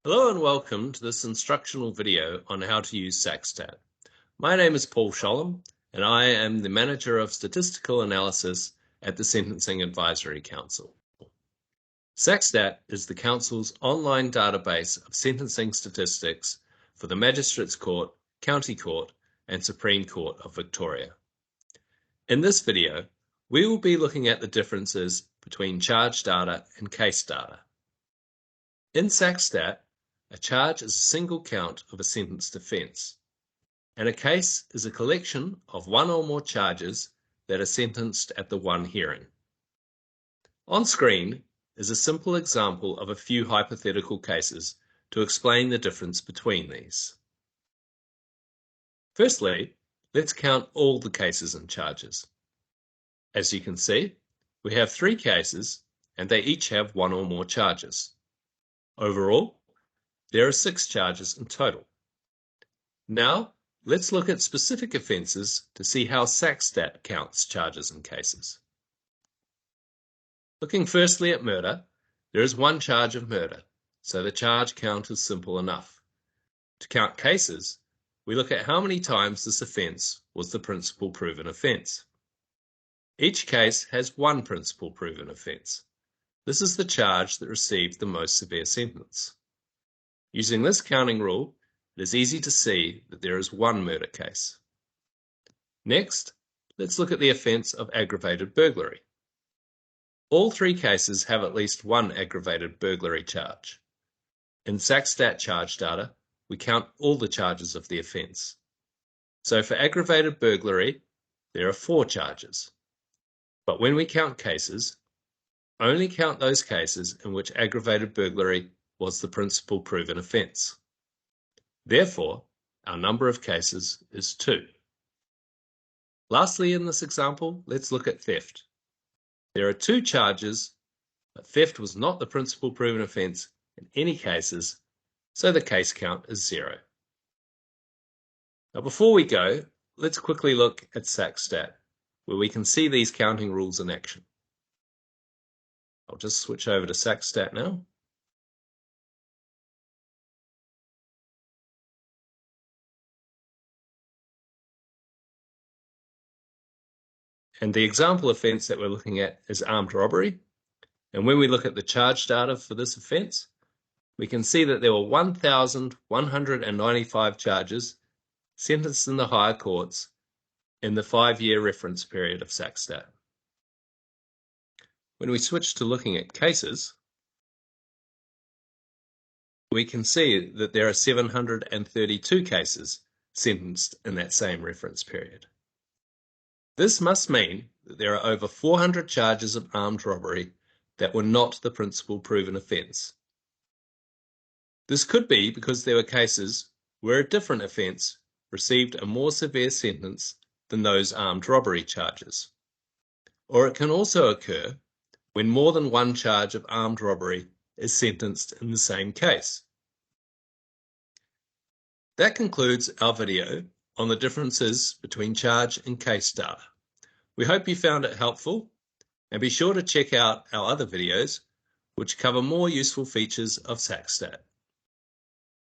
Hello and welcome to this instructional video on how to use SACStat. My name is Paul Sholem and I am the Manager of Statistical Analysis at the Sentencing Advisory Council. SACStat is the Council's online database of sentencing statistics for the Magistrates Court, County Court and Supreme Court of Victoria. In this video, we will be looking at the differences between charge data and case data. In SACStat, a charge is a single count of a sentenced offence, and a case is a collection of one or more charges that are sentenced at the one hearing. On screen is a simple example of a few hypothetical cases to explain the difference between these. Firstly, let's count all the cases and charges. As you can see, we have 3 cases and they each have one or more charges. Overall, there are 6 charges in total. Now, let's look at specific offences to see how SACStat counts charges and cases. Looking firstly at murder, there is 1 charge of murder, so the charge count is simple enough. To count cases, we look at how many times this offence was the principal proven offence. Each case has 1 principal proven offence. This is the charge that received the most severe sentence. Using this counting rule, it is easy to see that there is 1 murder case. Next, let's look at the offence of aggravated burglary. All 3 cases have at least 1 aggravated burglary charge. In SACStat charge data, we count all the charges of the offence. So for aggravated burglary, there are 4 charges. But when we count cases, only count those cases in which aggravated burglary was the principal proven offence. Therefore, our number of cases is 2. Lastly, in this example, let's look at theft. There are 2 charges, but theft was not the principal proven offence in any cases, so the case count is 0. Now before we go, let's quickly look at SACStat, where we can see these counting rules in action. I'll just switch over to SACStat now. And the example offence that we're looking at is armed robbery. And when we look at the charge data for this offence, we can see that there were 1,195 charges sentenced in the higher courts in the 5-year reference period of SACStat. When we switch to looking at cases, we can see that there are 732 cases sentenced in that same reference period. This must mean that there are over 400 charges of armed robbery that were not the principal proven offence. This could be because there were cases where a different offence received a more severe sentence than those armed robbery charges. Or it can also occur when more than 1 charge of armed robbery is sentenced in the same case. That concludes our video on the differences between charge and case data. We hope you found it helpful, and be sure to check out our other videos which cover more useful features of SACStat.